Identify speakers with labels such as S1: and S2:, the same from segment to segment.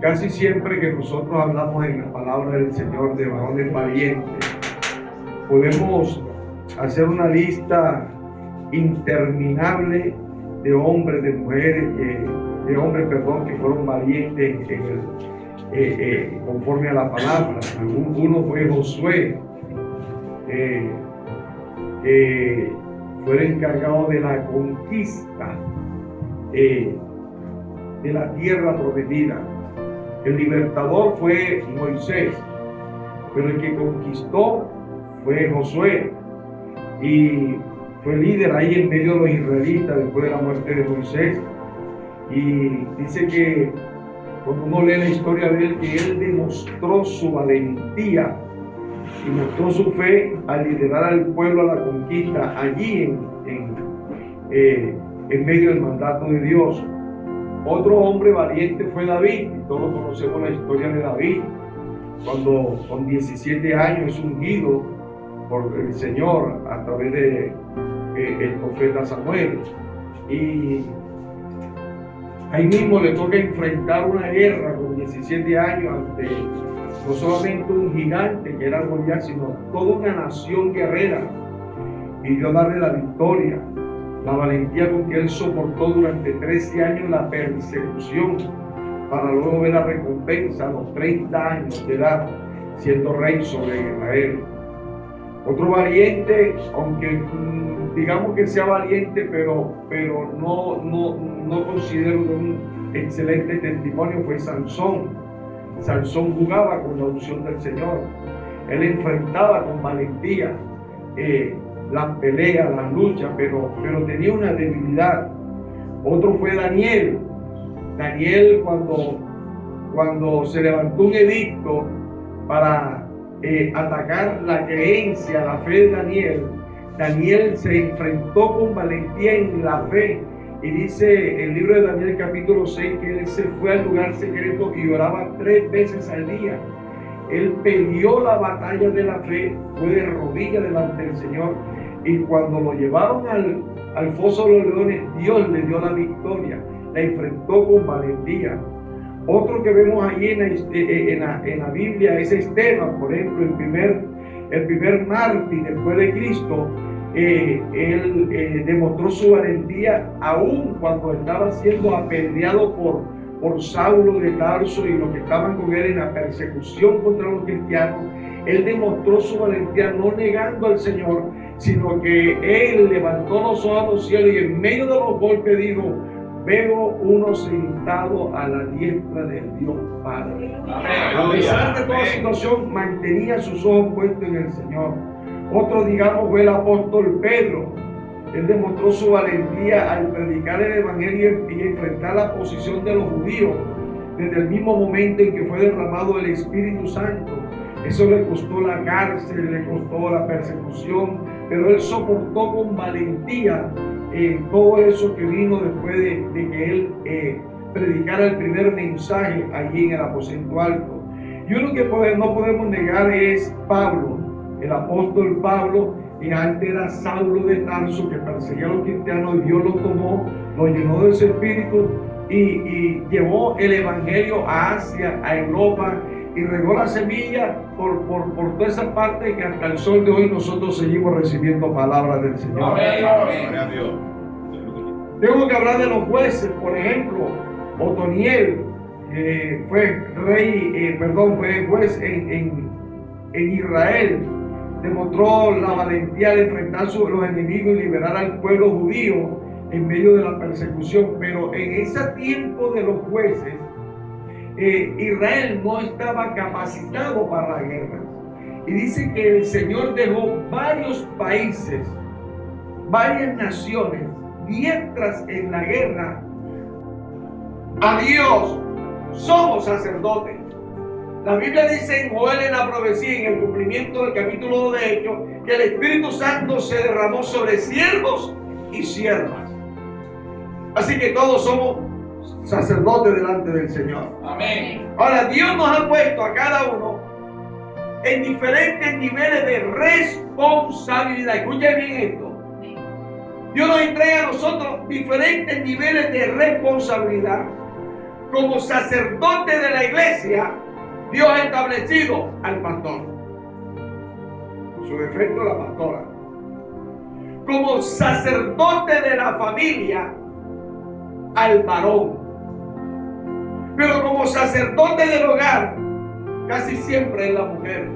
S1: Casi siempre que nosotros hablamos en la palabra del Señor de varones valientes, podemos hacer una lista interminable de hombres, de mujeres, de hombres, que fueron valientes conforme a la palabra. Uno fue Josué, que fue el encargado de la conquista de la tierra prometida. El libertador fue Moisés, pero el que conquistó fue Josué y fue líder ahí en medio de los israelitas después de la muerte de Moisés. Y dice que cuando uno lee la historia de él, que él demostró su valentía y mostró su fe al liderar al pueblo a la conquista allí en medio del mandato de Dios. Otro hombre valiente fue David, y todos conocemos la historia de David, cuando con 17 años es ungido por el Señor a través de el profeta Samuel, y ahí mismo le toca enfrentar una guerra con 17 años ante no solamente un gigante que era Goliat, sino toda una nación guerrera, y Dios darle la victoria. La valentía con que él soportó durante 13 años la persecución para luego ver la recompensa a los 30 años de edad siendo rey sobre Israel. Otro valiente, aunque digamos que sea valiente, pero no considero un excelente testimonio, fue Sansón. Sansón jugaba con la unción del Señor. Él enfrentaba con valentía las peleas, las luchas, pero tenía una debilidad. Otro fue Daniel. Daniel, cuando se levantó un edicto para atacar la creencia, la fe de Daniel, Daniel se enfrentó con valentía en la fe. Y dice el libro de Daniel capítulo 6 que él se fue al lugar secreto y oraba 3 veces al día. Él peleó la batalla de la fe, fue de rodillas delante del Señor, y cuando lo llevaron al foso de los leones, Dios le dio la victoria, la enfrentó con valentía. Otro que vemos allí en la Biblia es Esteban, por ejemplo, el primer mártir después de Cristo. Él demostró su valentía aún cuando estaba siendo apedreado por Saulo de Tarso y los que estaban con él en la persecución contra los cristianos. Él demostró su valentía no negando al Señor, sino que él levantó los ojos a los cielos y en medio de los golpes dijo: veo uno sentado a la diestra del Dios Padre. A pesar de toda situación, mantenía sus ojos puestos en el Señor. Otro, digamos, fue el apóstol Pedro. Él demostró su valentía al predicar el evangelio y enfrentar la posición de los judíos desde el mismo momento en que fue derramado el Espíritu Santo. Eso le costó la cárcel, le costó la persecución, pero él soportó con valentía todo eso que vino después de que él predicara el primer mensaje allí en el aposento alto. Y uno que no podemos negar es Pablo, el apóstol Pablo, que antes era Saulo de Tarso, que perseguía a los cristianos, y Dios lo tomó, lo llenó de ese espíritu y llevó el evangelio a Asia, a Europa, y regó la semilla por toda esa parte que hasta el sol de hoy nosotros seguimos recibiendo palabras del Señor. Amén. Tengo que hablar de los jueces, por ejemplo. Otoniel fue juez en Israel. Demostró la valentía de enfrentar a los enemigos y liberar al pueblo judío en medio de la persecución. Pero en ese tiempo de los jueces, Israel no estaba capacitado para la guerra. Y dice que el Señor dejó varios países, varias naciones, diestras en la guerra. A Dios somos sacerdotes. La Biblia dice en Joel, en la profecía, en el cumplimiento del capítulo 2 de Hechos, que el Espíritu Santo se derramó sobre siervos y siervas. Así que todos somos sacerdotes delante del Señor. Amén. Ahora, Dios nos ha puesto a cada uno en diferentes niveles de responsabilidad. Escuchen bien esto. Dios nos entrega a nosotros diferentes niveles de responsabilidad. como sacerdote de la iglesia, Dios ha establecido al pastor. Por su defecto, la pastora. Como sacerdote de la familia, al varón. Pero como sacerdote del hogar, casi siempre es la mujer.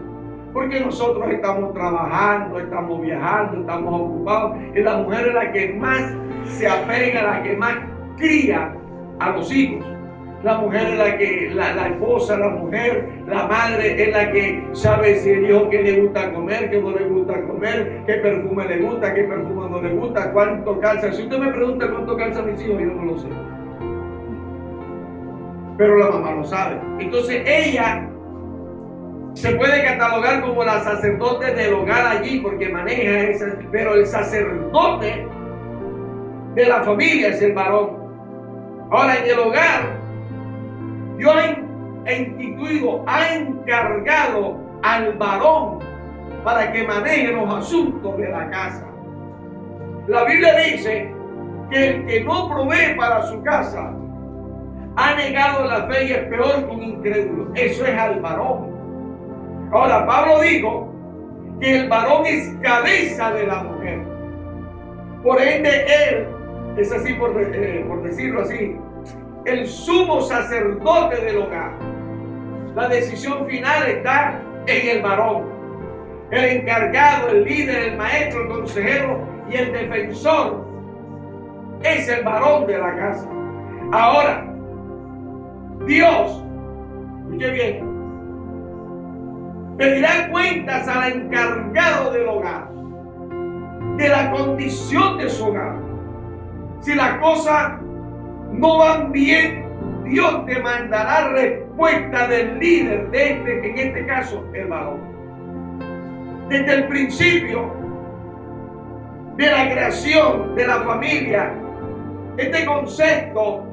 S1: Porque nosotros estamos trabajando, estamos viajando, estamos ocupados. Y la mujer es la que más se apega, la que más cría a los hijos. La mujer es la que, la esposa, la mujer, la madre es la que sabe si el hijo que le gusta comer, que no le gusta comer, qué perfume le gusta, qué perfume no le gusta, cuánto calza. Si usted me pregunta cuánto calza mis hijos, yo no lo sé. Pero la mamá lo sabe. Entonces ella se puede catalogar como la sacerdote del hogar allí porque maneja esa, pero el sacerdote de la familia es el varón. Ahora en el hogar, Dios ha instituido, ha encargado al varón para que maneje los asuntos de la casa. La Biblia dice que el que no provee para su casa ha negado la fe y es peor que un incrédulo. Eso es al varón. Ahora, Pablo dijo que el varón es cabeza de la mujer. Por ende, él es así, por decirlo así, el sumo sacerdote del hogar. La decisión final está en el varón. El encargado, el líder, el maestro, el consejero y el defensor es el varón de la casa. Ahora, Dios, escuche bien, pedirá cuentas al encargado del hogar, de la condición de su hogar. Si las cosas no van bien, Dios demandará respuesta del líder en este caso, el varón. Desde el principio de la creación de la familia, este concepto,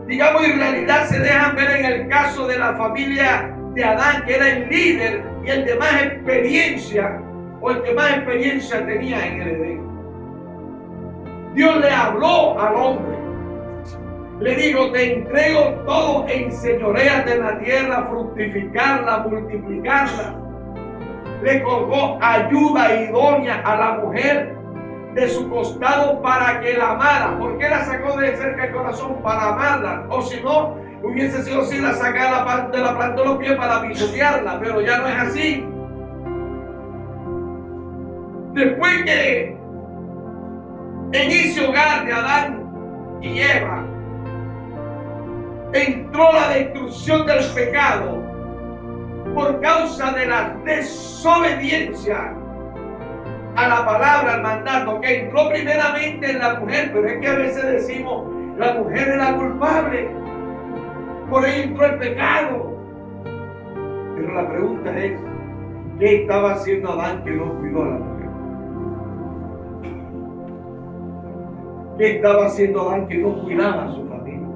S1: digamos, en realidad se dejan ver en el caso de la familia de Adán, que era el líder y el de más experiencia, o el que más experiencia tenía en el Edén. Dios le habló al hombre. Le dijo, te entrego todo, enseñoréate en la tierra, fructificarla, multiplicarla. Le colgó ayuda idónea a la mujer de su costado para que la amara. ¿Por qué la sacó de cerca del corazón? Para amarla. O si no, hubiese sido así, la sacaba de la planta de los pies para pisotearla. Pero ya no es así. Después que en ese hogar de Adán y Eva entró la destrucción del pecado por causa de la desobediencia a la palabra, al mandato, que entró primeramente en la mujer. Pero es que a veces decimos, la mujer es la culpable, por ahí entró el pecado. Pero la pregunta es, ¿qué estaba haciendo Adán que no cuidó a la mujer? ¿Qué estaba haciendo Adán que no cuidaba a su familia?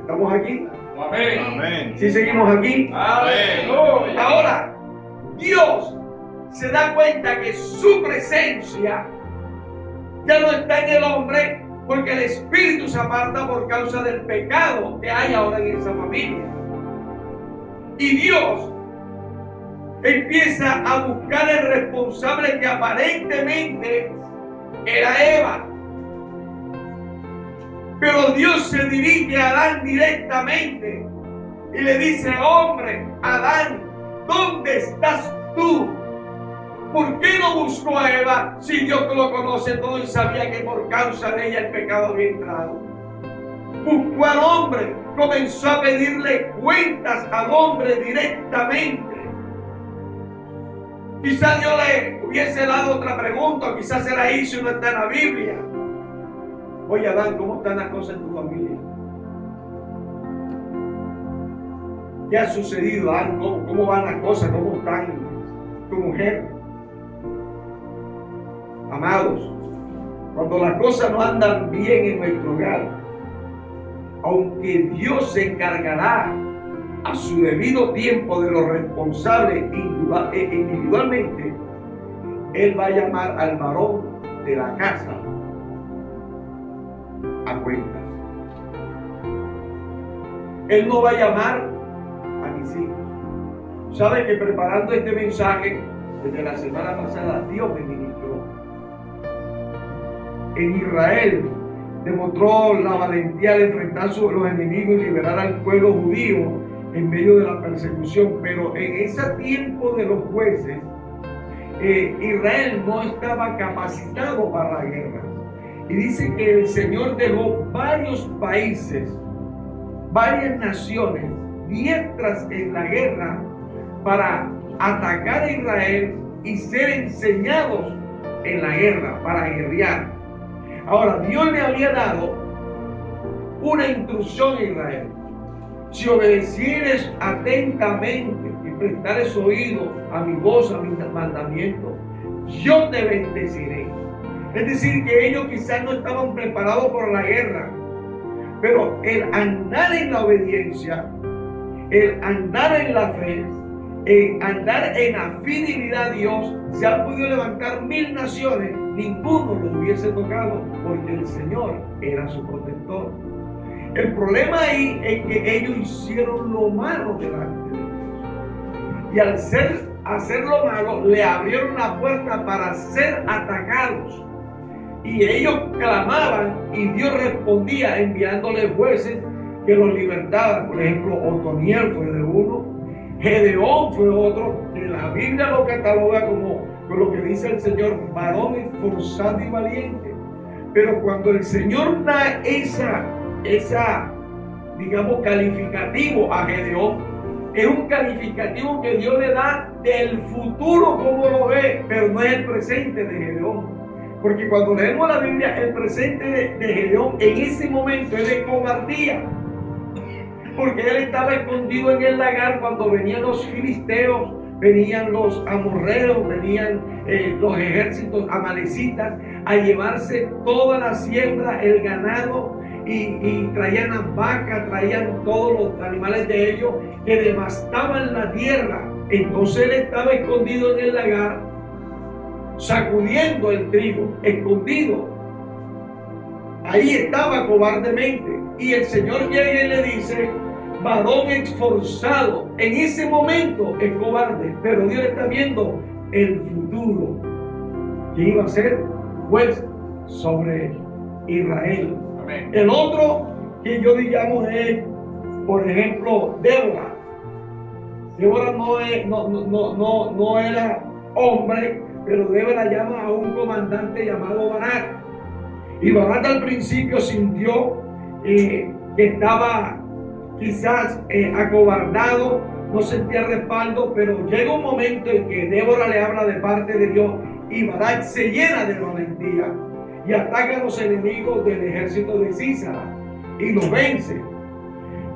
S1: ¿Estamos aquí?
S2: Amén.
S1: ¿Sí seguimos aquí?
S2: Amén.
S1: Ahora, Dios se da cuenta que su presencia ya no está en el hombre, porque el espíritu se aparta por causa del pecado que hay ahora en esa familia. Y Dios empieza a buscar el responsable, que aparentemente era Eva. Pero Dios se dirige a Adán directamente y le dice, hombre, Adán, ¿dónde estás tú? ¿Por qué no buscó a Eva si Dios lo conoce todo y sabía que por causa de ella el pecado había entrado? Buscó al hombre, comenzó a pedirle cuentas al hombre directamente. Quizás Dios le hubiese dado otra pregunta, o quizás se la hizo y no está en la Biblia. Oye, Adán, ¿cómo están las cosas en tu familia? ¿Qué ha sucedido, Adán? ¿Cómo van las cosas? ¿Cómo están tu mujer? Amados, cuando las cosas no andan bien en nuestro hogar, aunque Dios se encargará a su debido tiempo de los responsables individualmente, Él va a llamar al varón de la casa a cuentas. Él no va a llamar a mis hijos. ¿Sabe que preparando este mensaje, desde la semana pasada, Dios me ministró? En Israel demostró la valentía de enfrentar sobre los enemigos y liberar al pueblo judío en medio de la persecución. Pero en ese tiempo de los jueces, Israel no estaba capacitado para la guerra. Y dice que el Señor dejó varios países, varias naciones, diestras en la guerra para atacar a Israel y ser enseñados en la guerra, para guerrear. Ahora, Dios le había dado una instrucción a Israel. Si obedecieres atentamente y prestares oído a mi voz, a mi mandamiento, yo te bendeciré. Es decir, que ellos quizás no estaban preparados por la guerra, pero el andar en la obediencia, el andar en la fe, el andar en la fidelidad a Dios, se han podido levantar 1000 naciones, ninguno lo hubiese tocado, porque el Señor era su protector. El problema ahí es que ellos hicieron lo malo delante de Dios. Y al hacer lo malo, le abrieron la puerta para ser atacados. Y ellos clamaban y Dios respondía enviándole jueces que los libertaban. Por ejemplo, Otoniel fue de uno, Gedeón fue otro, que la Biblia lo cataloga como con lo que dice el Señor, varón esforzado y valiente. Pero cuando el Señor da esa digamos calificativo a Gedeón, es un calificativo que Dios le da del futuro como lo ve, pero no es el presente de Gedeón. Porque cuando leemos la Biblia, el presente de Gedeón en ese momento es de cobardía. Porque él estaba escondido en el lagar cuando venían los filisteos, venían los amorreos, venían los ejércitos amalecitas a llevarse toda la siembra, el ganado, y traían las vacas, traían todos los animales de ellos que devastaban la tierra. Entonces él estaba escondido en el lagar, sacudiendo el trigo, escondido. Ahí estaba cobardemente. Y el Señor llega y le dice, varón esforzado. En ese momento es cobarde, pero Dios está viendo el futuro, que iba a ser juez sobre Israel. Amén. El otro que yo digamos es, por ejemplo, Débora. Débora no era hombre, pero Débora llama a un comandante llamado Barak. Y Barak al principio sintió que estaba quizás acobardado, no sentía respaldo, pero llega un momento en que Débora le habla de parte de Dios y Barak se llena de valentía y ataca a los enemigos del ejército de Sísara y los vence.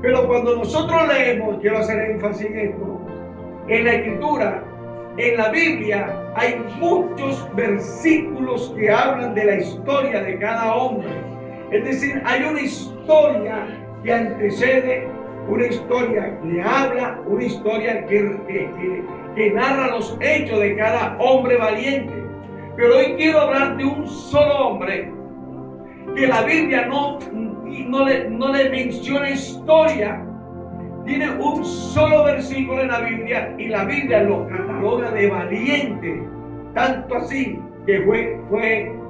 S1: Pero cuando nosotros leemos, quiero hacer énfasis en esto, en la Escritura, en la Biblia hay muchos versículos que hablan de la historia de cada hombre. Es decir, hay una historia que antecede, una historia que habla, una historia que narra los hechos de cada hombre valiente. Pero hoy quiero hablar de un solo hombre que la Biblia no le menciona historia. Tiene un solo versículo en la Biblia y la Biblia lo cataloga de valiente, tanto así que fue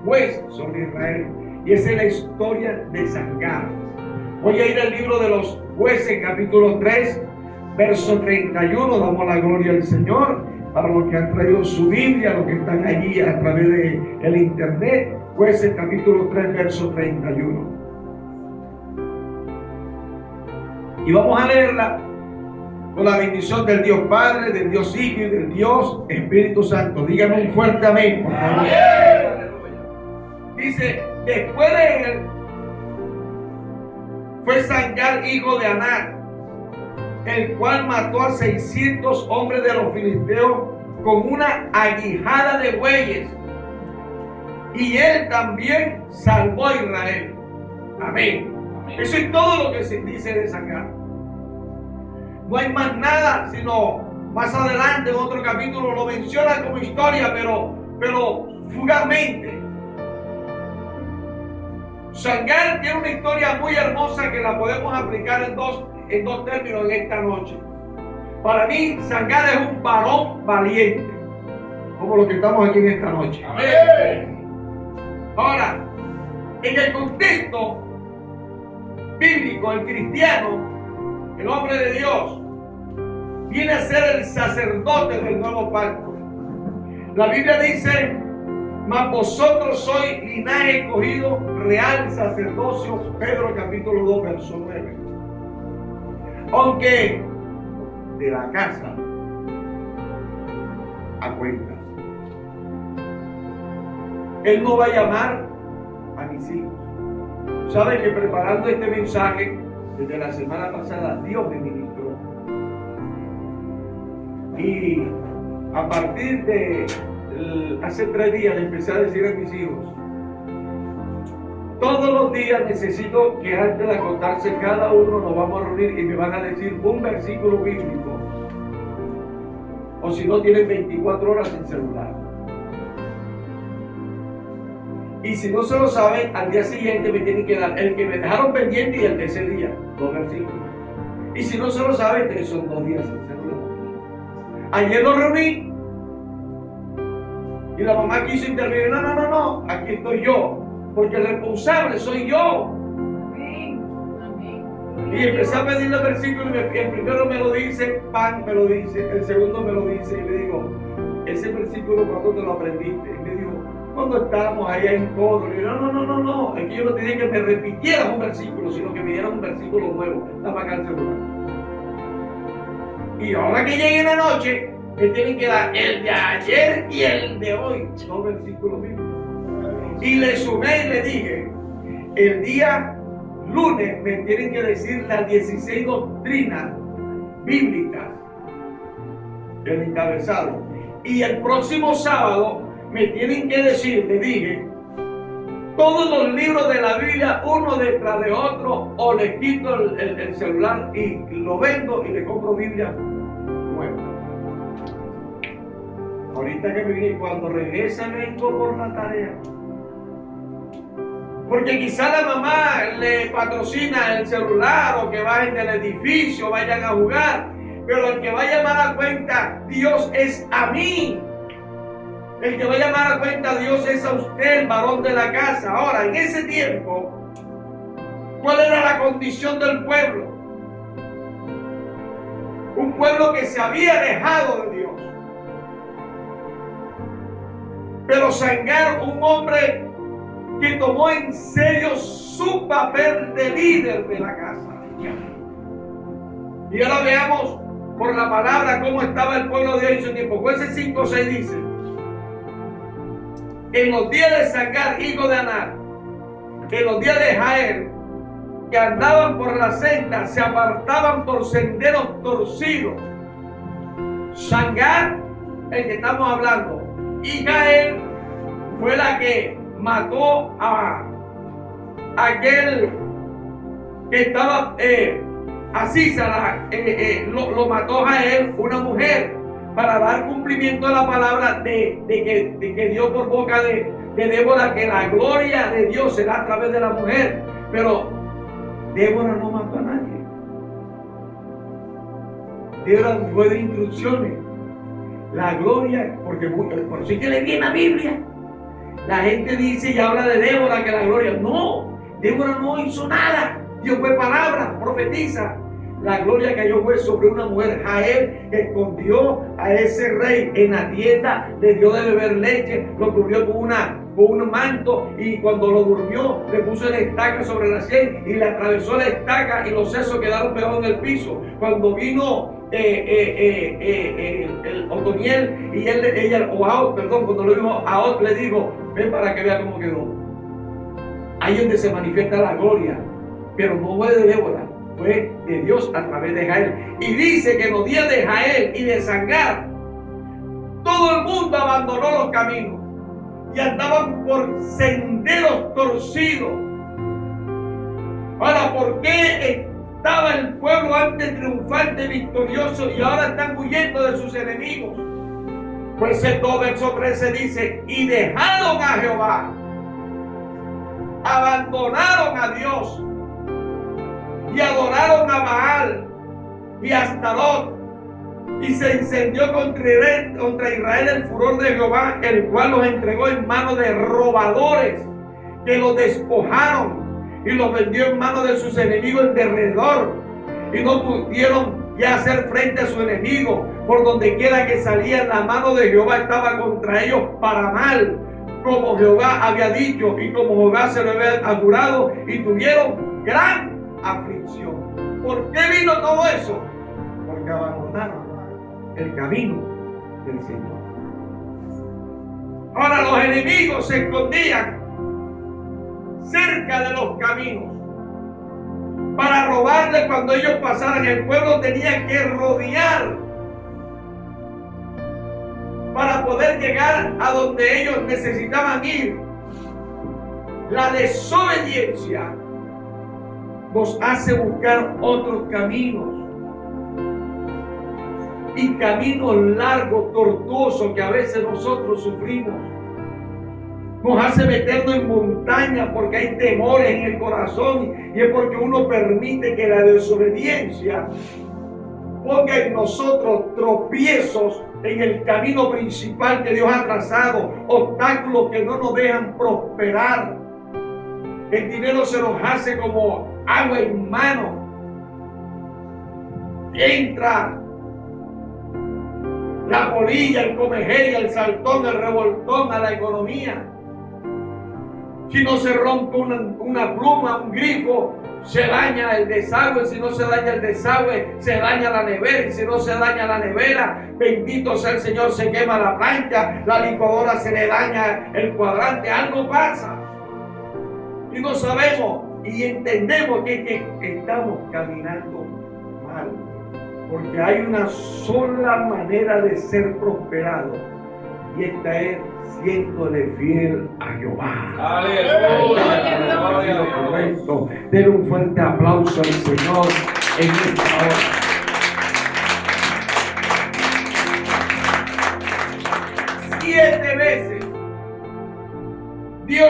S1: juez sobre Israel. Y esa es la historia de Sangar. Voy a ir al libro de los Jueces, capítulo 3, verso 31. Damos la gloria al Señor para los que han traído su Biblia, los que están allí a través del internet. Jueces, capítulo 3, verso 31. Y vamos a leerla con la bendición del Dios Padre, del Dios Hijo y del Dios Espíritu Santo. Díganme un fuerte amén, por favor. Dice, después de él fue Sangar, hijo de Anac, el cual mató a 600 hombres de los filisteos con una aguijada de bueyes. Y él también salvó a Israel. Amén. Eso es todo lo que se dice de Sangar. No hay más nada, sino más adelante en otro capítulo lo menciona como historia, pero fugazmente. Sangar tiene una historia muy hermosa que la podemos aplicar en en dos términos en esta noche. Para mí, Sangar es un varón valiente, como lo que estamos aquí en esta noche.
S2: Amén.
S1: Ahora, en el contexto bíblico, el cristiano, el hombre de Dios, viene a ser el sacerdote del nuevo pacto. La Biblia dice: mas vosotros sois linaje escogido, real sacerdocio. Pedro capítulo 2, verso 9. Aunque de la casa a cuentas, Él no va a llamar a mis hijos. Saben que preparando este mensaje, desde la semana pasada, Dios me ministró. Y a partir de hace 3 días le empecé a decir a mis hijos: todos los días necesito que antes de acostarse cada uno nos vamos a reunir y me van a decir un versículo bíblico. O si no, tienen 24 horas en celular. Y si no se lo saben, al día siguiente me tienen que dar el que me dejaron pendiente y el de ese día, 2 versículos. Y si no se lo saben, entonces son 2 días en celular. Ayer lo reuní y la mamá quiso intervenir. No, aquí estoy yo, porque el responsable soy yo. Y empecé a pedirle el versículo y el primero me lo dice, Pan me lo dice, el segundo me lo dice, y le digo: ese versículo, ¿cuándo te lo aprendiste? Y me dijo: cuando estábamos allá en Codo. Le digo: no, es que yo no te dije que me repitieras un versículo, sino que me dieras un versículo nuevo. Estaba acá el celular. Y ahora que llegue la noche, me tienen que dar el de ayer y el de hoy, 2 versículos bíblicos. Y le sumé y le dije: el día lunes me tienen que decir las 16 doctrinas bíblicas, el encabezado. Y el próximo sábado me tienen que decir, le dije, todos los libros de la Biblia, uno detrás de otro, o le quito el celular y lo vendo y le compro Biblia nueva. Ahorita que me vine, cuando regrese vengo por la tarea. Porque quizá la mamá le patrocina el celular, o que bajen del edificio, vayan a jugar. Pero el que va a llamar a cuenta Dios es a mí. El que va a llamar a cuenta Dios es a usted, el varón de la casa. Ahora, en ese tiempo, ¿cuál era la condición del pueblo? Un pueblo que se había dejado de Dios. Pero Sangar, un hombre que tomó en serio su papel de líder de la casa. Y ahora veamos por la palabra cómo estaba el pueblo de Dios en su tiempo. Jueces 5:6 dice: en los días de Sangar, hijo de Anar, en los días de Jael, que andaban por la senda, se apartaban por senderos torcidos. Sangar, el que estamos hablando, y Jael fue la que mató a aquel que estaba a Sísara, lo mató a él, una mujer, para dar cumplimiento a la palabra de que dio por boca de Débora, que la gloria de Dios será a través de la mujer. Pero Débora no mató a nadie. Débora fue de instrucciones. La gloria, porque por eso es que le viene la Biblia. La gente dice y habla de Débora, que la gloria. No, Débora no hizo nada. Dios fue palabra, profetiza. La gloria cayó fue sobre una mujer, Jael, que escondió a ese rey en la tienda, le dio de beber leche, lo cubrió con un manto, y cuando lo durmió le puso la estaca sobre la sien y le atravesó la estaca y los sesos quedaron pegados en el piso. Cuando vino el Otoniel y cuando lo dijo Aot, le dijo: ven para que vea cómo quedó. Ahí es donde se manifiesta la gloria, pero no fue de Débora, fue de Dios a través de Jael. Y dice que en los días de Jael y de Sangar, todo el mundo abandonó los caminos y andaban por senderos torcidos. Ahora, ¿por qué estaba el pueblo antes triunfante, victorioso, y ahora están huyendo de sus enemigos? Pues el 2 verso 13 dice: y dejaron a Jehová, abandonaron a Dios, y y adoraron a Baal y a Astarot, y se incendió contra Israel el furor de Jehová, el cual los entregó en manos de robadores que los despojaron y los vendió en manos de sus enemigos en derredor, y no pudieron ya hacer frente a su enemigo. Por donde quiera que salían, la mano de Jehová estaba contra ellos para mal, como Jehová había dicho y como Jehová se lo había jurado, y tuvieron gran aflicción. ¿Por qué vino todo eso? Porque abandonaron el camino del Señor. Ahora los enemigos se escondían cerca de los caminos para robarle cuando ellos pasaran. El pueblo tenía que rodear para poder llegar a donde ellos necesitaban ir. La desobediencia nos hace buscar otros caminos, y caminos largos, tortuosos, que a veces nosotros sufrimos. Nos hace meternos en montañas porque hay temores en el corazón, y es porque uno permite que la desobediencia ponga en nosotros tropiezos en el camino principal que Dios ha trazado, obstáculos que no nos dejan prosperar. El dinero se nos hace como agua en mano. Entra la polilla, el comejeria, el saltón, el revoltón a la economía. Si no se rompe una pluma, un grifo, se daña el desagüe. Si no se daña el desagüe, se daña la nevera. Y si no se daña la nevera, bendito sea el Señor, se quema la plancha, la licuadora se le daña el cuadrante. Algo pasa y no sabemos y entendemos que estamos caminando mal, porque hay una sola manera de ser prosperado, y esta es siéndole fiel a Jehová.
S2: Aleluya.
S1: Correcto. Den un fuerte aplauso al Señor en esta hora. Siete veces Dios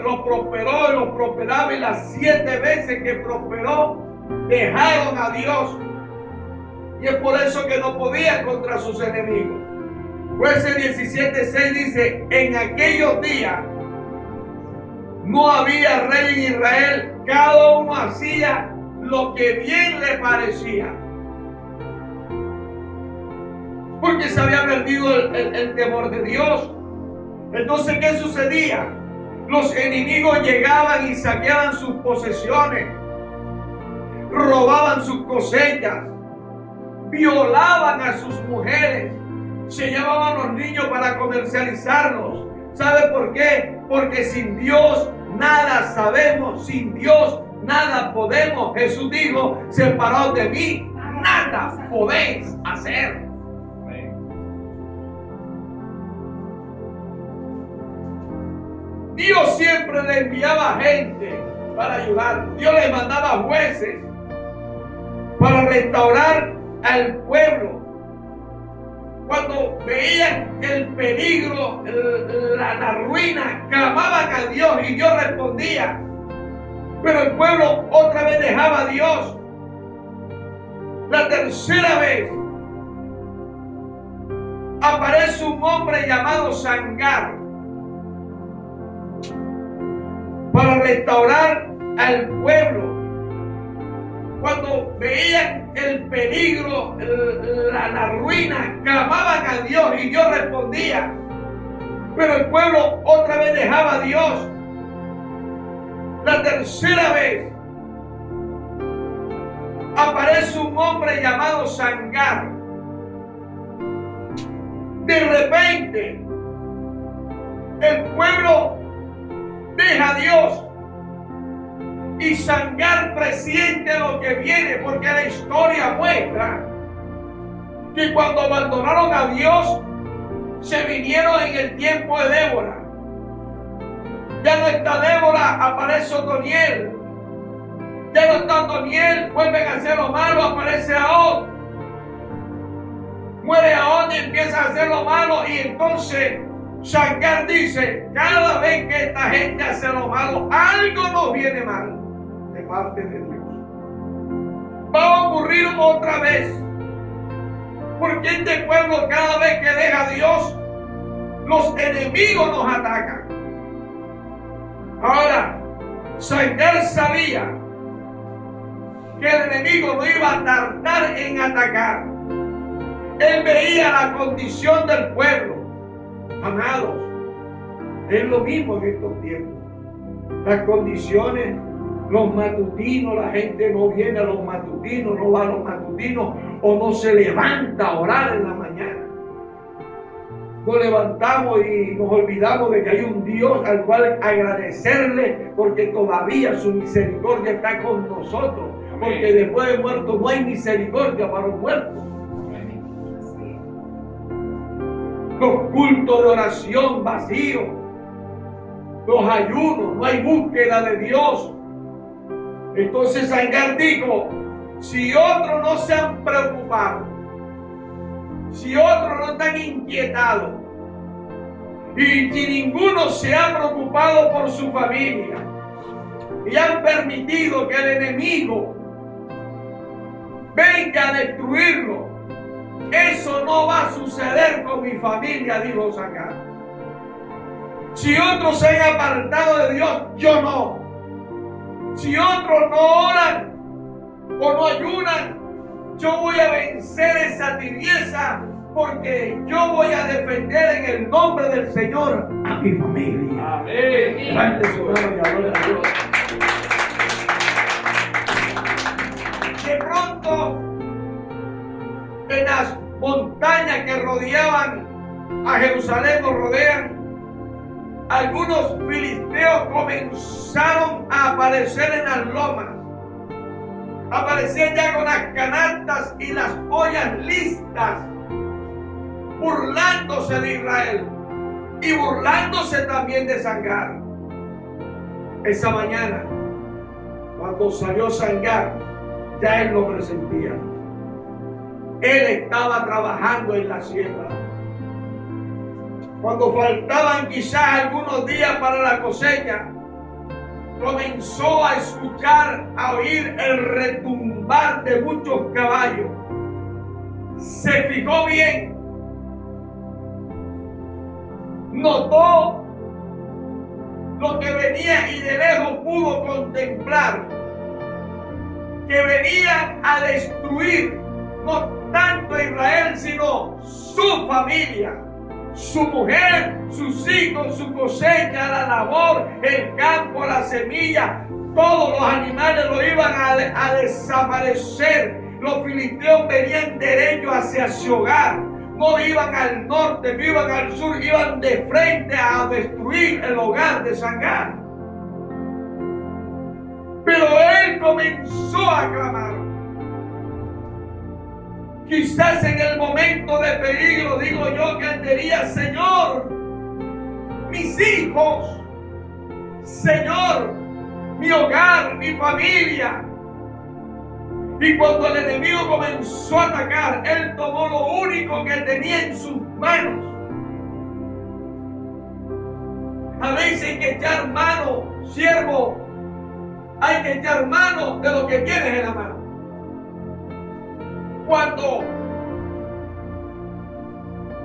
S1: los prosperó y los prosperaba, y las 7 veces que prosperó dejaron a Dios, y es por eso que no podían contra sus enemigos. Jueces 17:6 dice: en aquellos días no había rey en Israel, cada uno hacía lo que bien le parecía, porque se había perdido el temor de Dios. Entonces, ¿qué sucedía? Los enemigos llegaban y saqueaban sus posesiones, robaban sus cosechas, violaban a sus mujeres, se llevaban a los niños para comercializarlos. ¿Sabe por qué? Porque sin Dios nada sabemos, sin Dios nada podemos. Jesús dijo: separados de mí, nada podéis hacer. Dios siempre le enviaba gente para ayudar. Dios le mandaba jueces para restaurar al pueblo. Cuando veían el peligro, la ruina, clamaban a Dios y Dios respondía. Pero el pueblo otra vez dejaba a Dios. La tercera vez aparece un hombre llamado Sangar para restaurar al pueblo. Cuando veían el peligro, la ruina, clamaban a Dios y Dios respondía. Pero el pueblo otra vez dejaba a Dios. La tercera vez aparece un hombre llamado Sangar. De repente, el pueblo deja a Dios, y Sangar presiente lo que viene, porque la historia muestra que cuando abandonaron a Dios, se vinieron en el tiempo de Débora. Ya no está Débora, aparece Otoniel. Ya no está Otoniel, vuelven a hacer lo malo, aparece Ahod. Muere Ahod y empieza a hacer lo malo, y entonces Sangar dice: cada vez que esta gente hace lo malo, algo nos viene mal de parte de Dios. va a ocurrir otra vez. Porque este pueblo, cada vez que deja a Dios, los enemigos nos atacan. Ahora, Sangar sabía que el enemigo no iba a tardar en atacar. Él veía la condición del pueblo. Amados, es lo mismo en estos tiempos. Las condiciones, los matutinos, la gente no viene a los matutinos, no va a los matutinos o no se levanta a orar en la mañana. Nos levantamos y nos olvidamos de que hay un Dios al cual agradecerle porque todavía su misericordia está con nosotros. Porque después de muertos no hay misericordia para los muertos. Los cultos de oración vacíos, los ayunos, no hay búsqueda de Dios. Entonces Sangar dijo, si otros no se han preocupado, si otros no están inquietados, y si ninguno se ha preocupado por su familia, y han permitido que el enemigo venga a destruirlo, eso no va a suceder con mi familia, dijo Sangar. Si otros se han apartado de Dios, yo no. Si otros no oran o no ayunan, yo voy a vencer esa tibieza porque yo voy a defender en el nombre del Señor a mi familia. Amén. Levante su mano y adore a Dios. De pronto, en las montañas que rodeaban a Jerusalén o rodean, algunos filisteos comenzaron a aparecer en las lomas. Aparecían ya con las canastas y las ollas listas, burlándose de Israel y burlándose también de Sangar. Esa mañana, cuando salió Sangar, ya él lo presentía. Él estaba trabajando en la siembra. Cuando faltaban quizás algunos días para la cosecha, comenzó a escuchar, a oír el retumbar de muchos caballos. Se fijó bien, notó lo que venía y de lejos pudo contemplar que venían a destruir no tanto a Israel, sino su familia, su mujer, sus hijos, su cosecha, la labor, el campo, la semilla. Todos los animales lo iban a desaparecer. Los filisteos venían derecho hacia su hogar. No iban al norte, no iban al sur, iban de frente a destruir el hogar de Sangar. Pero él comenzó a clamar. Quizás en el momento de peligro, digo yo, que él diría: Señor, mis hijos, Señor, mi hogar, mi familia. Y cuando el enemigo comenzó a atacar, él tomó lo único que tenía en sus manos. A veces hay que echar mano, siervo, hay que echar mano de lo que tienes en la mano. Cuando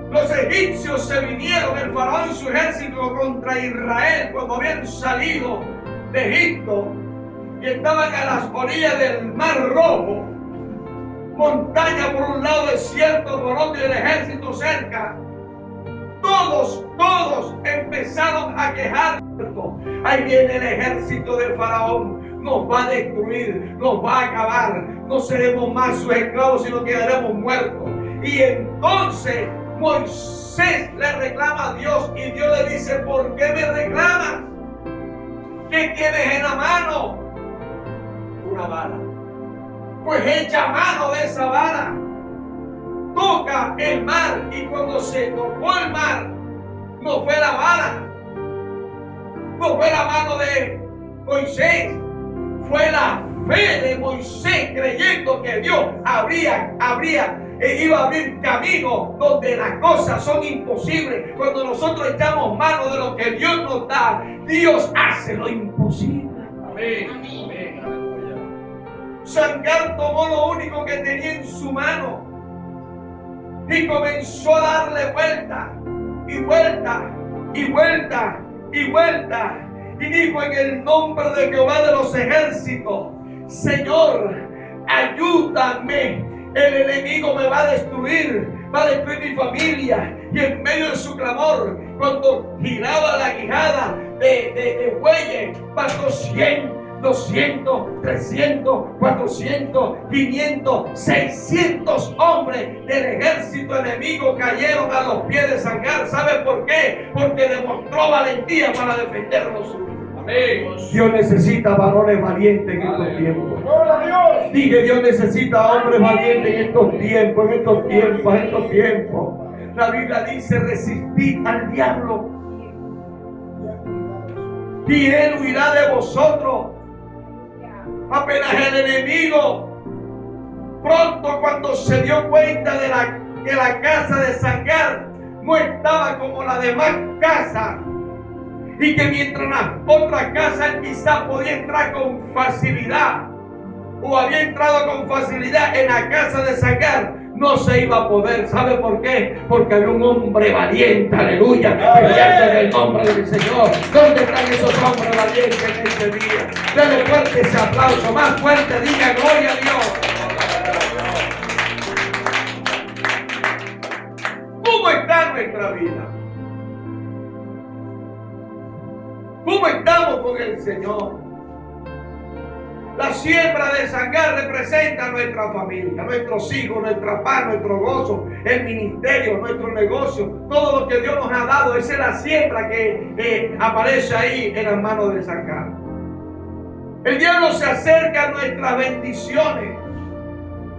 S1: los egipcios se vinieron, el faraón y su ejército, contra Israel, cuando habían salido de Egipto y estaban a las orillas del Mar Rojo, montaña por un lado, desierto por otro y el ejército cerca, todos empezaron a quejar. Ahí viene el ejército del faraón, nos va a destruir, nos va a acabar, no seremos más sus esclavos, sino quedaremos muertos. Y entonces Moisés le reclama a Dios y Dios le dice: ¿por qué me reclamas? ¿Qué tienes en la mano? Una vara. Pues echa mano de esa vara, toca el mar, y cuando se tocó el mar, no fue la vara, no fue la mano de Moisés, fue la fe de Moisés, creyendo que Dios iba a abrir camino donde las cosas son imposibles. Cuando nosotros echamos mano de lo que Dios nos da, Dios hace lo imposible. Amén. Amén. Sangar tomó lo único que tenía en su mano y comenzó a darle vuelta y vuelta y vuelta y vuelta. Y dijo: en el nombre de Jehová de los ejércitos, Señor, ayúdame. El enemigo me va a destruir mi familia. Y en medio de su clamor, cuando giraba la quijada de bueyes, pasó 100, 200, 300, 400, 500, 600 hombres del ejército enemigo cayeron a los pies de Sangar. ¿Sabe por qué? Porque demostró valentía para defender lo suyo. Amén. Dios necesita varones valientes en estos tiempos. Dije: Dios necesita hombres valientes en estos tiempos, en estos tiempos, en estos tiempos. La Biblia dice: resistid al diablo y él huirá de vosotros. Apenas el enemigo, pronto cuando se dio cuenta de que la casa de Sangar no estaba como la demás casas, y que mientras las otras casas quizás podía entrar con facilidad, o había entrado con facilidad, en la casa de Sangar no se iba a poder. ¿Sabe por qué? Porque había un hombre valiente, aleluya, peleando en el nombre del Señor. ¿Dónde están esos hombres valientes en este día? Dale fuerte ese aplauso, más fuerte, diga gloria a Dios. ¿Cómo está nuestra vida? ¿Cómo estamos con el Señor? La siembra de Sangar representa a nuestra familia, a nuestros hijos, nuestra paz, nuestro gozo, el ministerio, nuestro negocio, todo lo que Dios nos ha dado. Esa es la siembra que aparece ahí en las manos de Sangar. El diablo se acerca a nuestras bendiciones.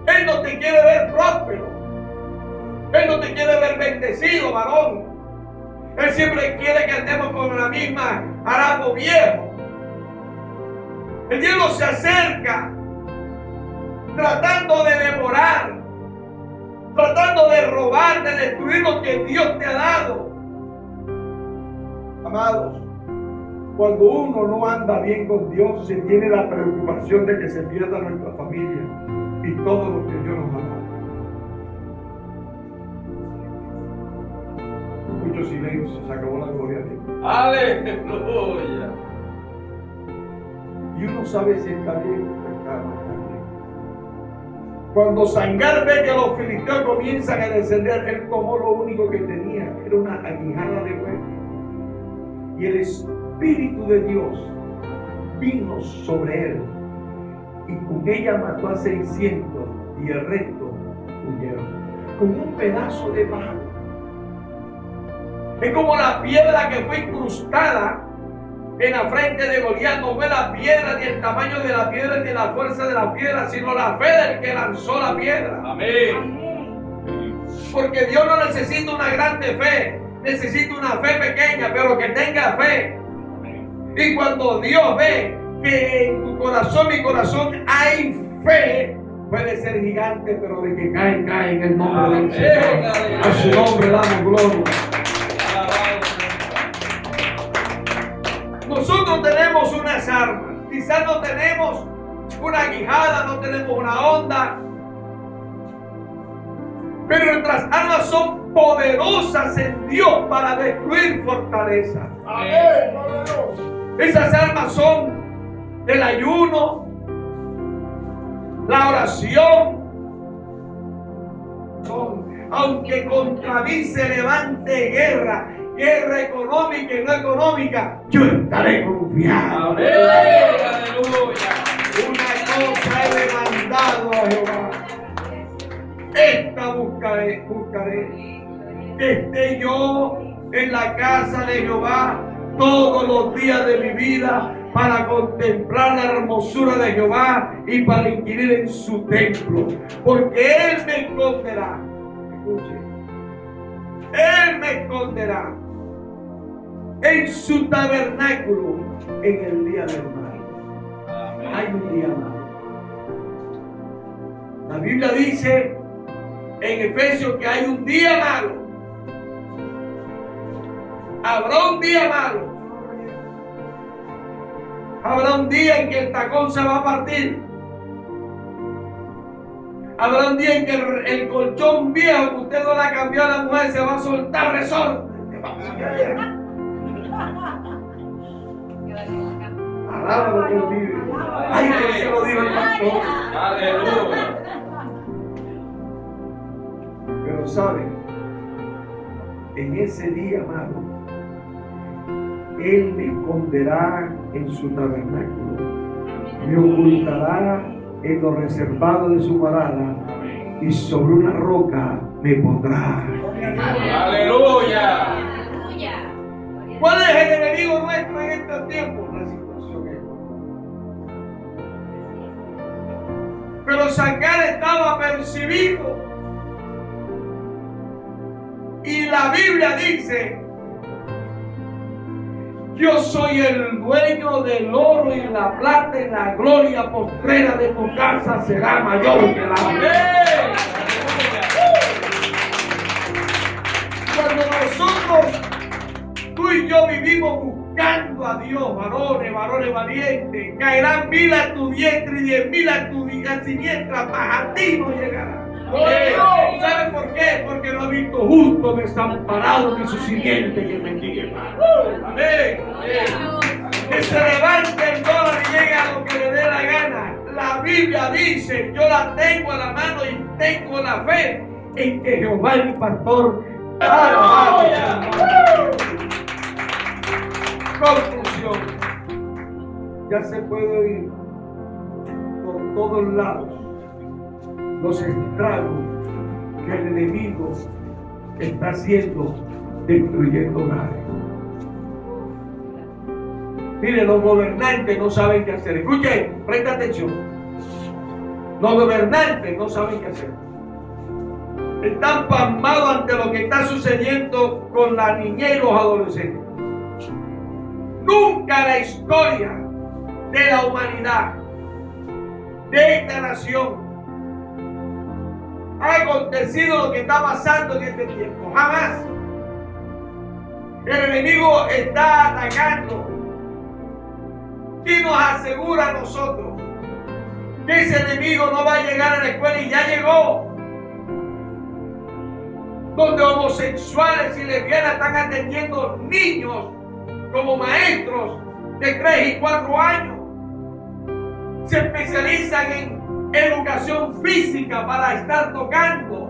S1: Él no te quiere ver próspero. Él no te quiere ver bendecido, varón. Él siempre quiere que andemos con la misma harapo viejo. El diablo se acerca tratando de devorar, tratando de robar, de destruir lo que Dios te ha dado. Amados, cuando uno no anda bien con Dios, se tiene la preocupación de que se pierda nuestra familia y todo lo que Dios nos ha dado. Mucho silencio, se acabó la gloria de Dios.
S2: Aleluya.
S1: Y uno sabe si está bien o está mal. Cuando Sangar ve que los filisteos comienzan a descender, él tomó lo único que tenía, era una aguijada de buey. Y el Espíritu de Dios vino sobre él, y con ella mató a 600 y el resto huyeron. Con un pedazo de barro. Es como la piedra que fue incrustada en la frente de Goliat. No fue la piedra, ni el tamaño de la piedra, ni la fuerza de la piedra, sino la fe del que lanzó la piedra. Amén. Porque Dios no necesita una grande fe, necesita una fe pequeña, pero que tenga fe. Y cuando Dios ve que en tu corazón, mi corazón, hay fe, puede ser gigante, pero de que cae, cae en el nombre del Señor. A su nombre damos gloria. Nosotros tenemos unas armas. Quizás no tenemos una guijada, no tenemos una onda, pero nuestras armas son poderosas en Dios para destruir fortalezas. Amén. Esas armas son el ayuno, la oración. Aunque contra mí se levante guerra económica y no económica, yo estaré confiado. Amén. Aleluya. Una cosa he demandado a Jehová, esta buscaré, que esté yo en la casa de Jehová todos los días de mi vida, para contemplar la hermosura de Jehová y para inquirir en su templo, porque Él me esconderá. Escuche, Él me esconderá en su tabernáculo en el día del mal. Hay un día malo. La Biblia dice en Efesios que hay un día malo. Habrá un día malo. Habrá un día en que el tacón se va a partir. Habrá un día en que el colchón viejo que usted no le ha cambiado a la mujer se va a soltar resorte. Alaba lo que Dios vive. Ay, que se lo diga el pastor.
S2: Aleluya.
S1: Pero saben, en ese día, amado, Él me esconderá en su tabernáculo, me ocultará en lo reservado de su morada y sobre una roca me pondrá.
S2: Aleluya.
S1: ¿Cuál es el enemigo nuestro en estos tiempos? La situación es. Pero Sangar estaba percibido. Y la Biblia dice: yo soy el dueño del oro y la plata, y la gloria postrera de tu casa será mayor que la mía. Cuando nosotros, tú y yo, vivimos buscando a Dios, varones valientes, caerán 1000 a tu diestra y 10.000 a tu siniestra, mas a ti no llegará. ¿Saben por qué? Porque no ha visto justo desamparado ni su simiente que mendigue pan. Amén. Que se levante el dólar y llegue a lo que le dé la gana. La Biblia dice: yo la tengo a la mano y tengo la fe en que Jehová es mi pastor. Conclusión. Ya se puede oír por todos lados los estragos que el enemigo está haciendo, destruyendo hogares. Mire, los gobernantes no saben qué hacer. Escuchen, presta atención. Los gobernantes no saben qué hacer. Están pasmados ante lo que está sucediendo con la niñez y los adolescentes. Nunca en la historia de la humanidad, de esta nación, ha acontecido lo que está pasando en este tiempo. Jamás. El enemigo está atacando. ¿Quién nos asegura a nosotros que ese enemigo no va a llegar a la escuela? Y ya llegó. Donde homosexuales y lesbianas están atendiendo niños como maestros de 3 y 4 años. Se especializan en educación física para estar tocando.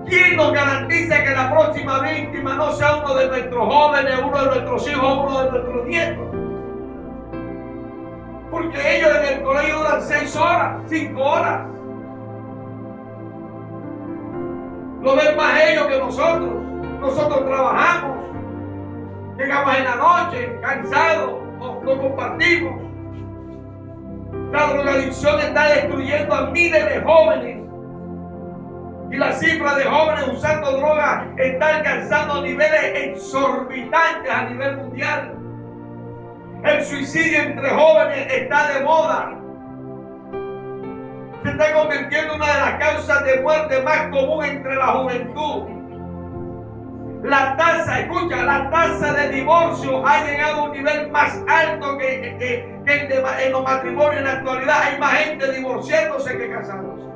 S1: ¿Quién nos garantiza que la próxima víctima no sea uno de nuestros jóvenes, uno de nuestros hijos, uno de nuestros nietos? Porque ellos en el colegio duran 6 horas, 5 horas. Lo ven más ellos que nosotros. Nosotros trabajamos, llegamos en la noche, cansados, no compartimos. La drogadicción está destruyendo a miles de jóvenes. Y la cifra de jóvenes usando drogas está alcanzando niveles exorbitantes a nivel mundial. El suicidio entre jóvenes está de moda. Se está convirtiendo en una de las causas de muerte más común entre la juventud. La tasa, escucha, la tasa de divorcio ha llegado a un nivel más alto que en los matrimonios en la actualidad. Hay más gente divorciándose que casándose.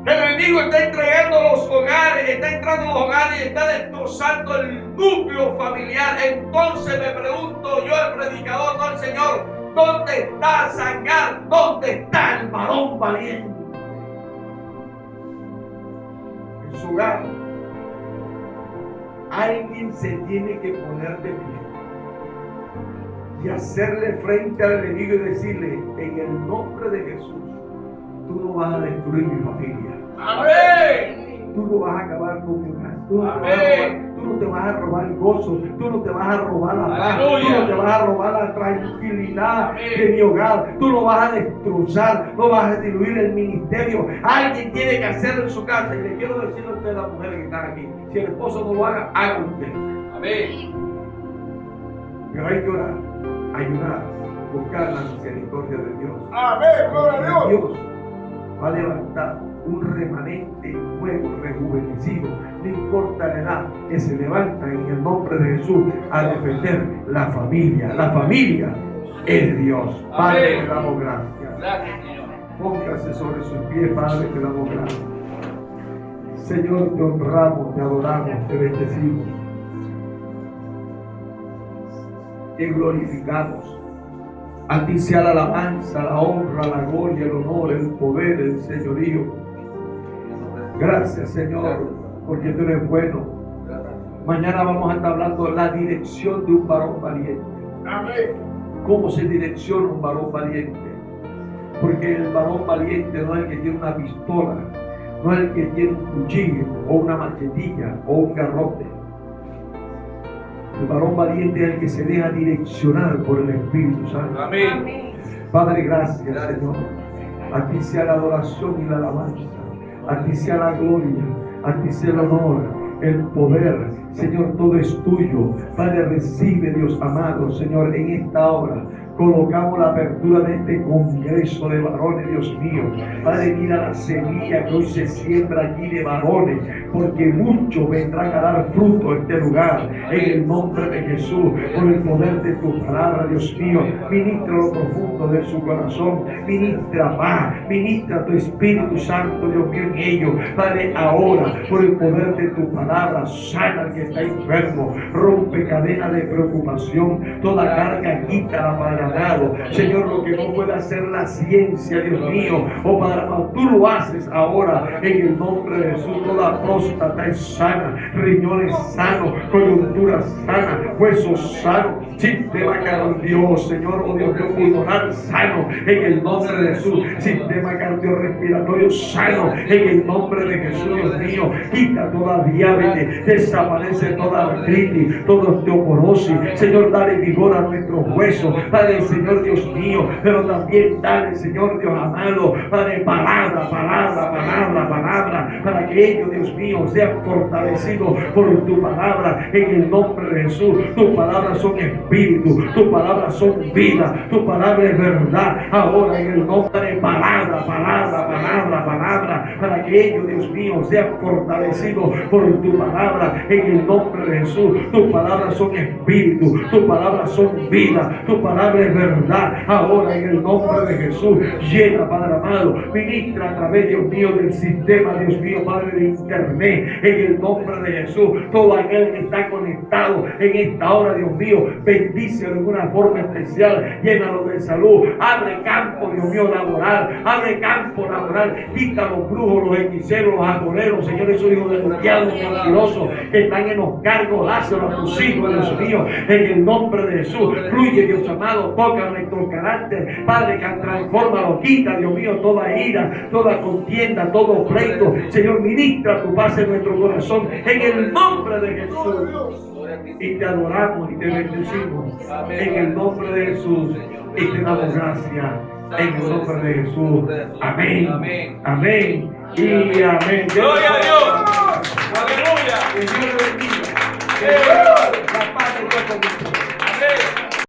S1: El enemigo está entregando los hogares, está entrando en los hogares y está destrozando el núcleo familiar. Entonces me pregunto yo, el predicador, no el Señor, ¿dónde está Sangar? ¿Dónde está el varón valiente? En su hogar, alguien se tiene que poner de pie y hacerle frente al enemigo y decirle: en el nombre de Jesús, tú no vas a destruir mi familia.
S2: Amén.
S1: Tú no vas a acabar con mi hogar. Tú no te vas a robar el gozo. Tú no te vas a robar la paz. Tú no te vas a robar la tranquilidad de mi hogar. Tú no vas a destrozar. No vas a diluir el ministerio. Alguien tiene que hacerlo en su casa. Y le quiero decir a ustedes, las mujeres que están aquí, si el esposo no lo haga, hágalo usted.
S2: Amén.
S1: Pero hay que orar, ayudar, buscar la misericordia de Dios.
S2: Amén. Gloria a Dios.
S1: Dios va a levantar un remanente nuevo, rejuvenecido, no importa la edad, que se levanta en el nombre de Jesús a defender la familia. La familia es Dios. Padre,
S2: Amén.
S1: te damos gracias.
S2: Gracias, Señor.
S1: Póngase sobre sus pies, Padre, te damos gracias. Señor, te honramos, te adoramos, te bendecimos. Te glorificamos. A ti sea la alabanza, la honra, la gloria, el honor, el poder, el señorío. Gracias, Señor, porque tú eres bueno. Mañana vamos a estar hablando de la dirección de un varón valiente.
S2: Amén.
S1: ¿Cómo se direcciona un varón valiente? Porque el varón valiente no es el que tiene una pistola, no es el que tiene un cuchillo o una machetilla o un garrote. El varón valiente es el que se deja direccionar por el Espíritu Santo.
S2: Amén.
S1: Padre, gracias, Señor. A ti sea la adoración y la alabanza. A ti sea la gloria. A ti sea el honor, el poder. Señor, todo es tuyo. Padre, recibe, Dios amado, Señor, en esta hora. Colocamos la apertura de este congreso de varones, Dios mío. Padre, mira la semilla que hoy se siembra aquí de varones, porque muchos vendrán a dar fruto en este lugar. En el nombre de Jesús, por el poder de tu palabra, Dios mío. Ministra lo profundo de su corazón. Ministra paz. Ministra tu Espíritu Santo, Dios mío, en ellos. Padre, ahora, por el poder de tu palabra, sana al que está enfermo. Rompe cadenas de preocupación. Toda carga quítala, Padre. Señor, lo que no puede hacer la ciencia, Dios mío, oh Padre amado, tú lo haces ahora en el nombre de Jesús. Toda próstata es sana, riñones sanos, coyuntura sana, huesos sanos, sistema cardíaco, Señor, oh Dios mío, pulmonar sano en el nombre de Jesús, sistema cardiorrespiratorio sano en el nombre de Jesús, Dios mío. Quita toda diabetes, desaparece toda artritis, toda osteoporosis. Señor, dale vigor a nuestros huesos. Padre, Señor Dios mío, pero también dale, Señor Dios amado, Padre, palabra, para que ellos, Dios mío, sean fortalecidos por tu palabra en el nombre de Jesús. Tus palabras son espíritu, tus palabras son vida, tu palabra es verdad. Ahora en el nombre de palabra, para que ellos, Dios mío, sean fortalecidos por tu palabra en el nombre de Jesús. Tus palabras son espíritu, tus palabras son vida, tu palabra es verdad. Ahora en el nombre de Jesús, llena, Padre amado, ministra a través, Dios mío, del sistema, Dios mío, Padre, de internet, en el nombre de Jesús. Todo aquel que está conectado en esta hora, Dios mío, bendícelo de una forma especial, llénalo de salud, abre campo, Dios mío, laboral, abre campo laboral, quita los brujos, los hechiceros, los agoreros, Señor, esos hijos de diablos mentirosos que están en los cargos, dáselo a tus hijos, Dios mío, en el nombre de Jesús. Fluye, Dios amado, toca nuestro carácter, Padre, que transfórmalo, quita, Dios mío, toda ira, toda contienda, todo pleito. Señor, ministra tu paz en nuestro corazón, en el nombre de Jesús. Y te adoramos y te bendecimos, en el nombre de Jesús, y te damos gracias, en el nombre de Jesús. Amén, amén y amén.
S2: Gloria a Dios. Aleluya.
S1: Que Dios le bendiga. Que la paz de Dios con ustedes.
S2: Amén.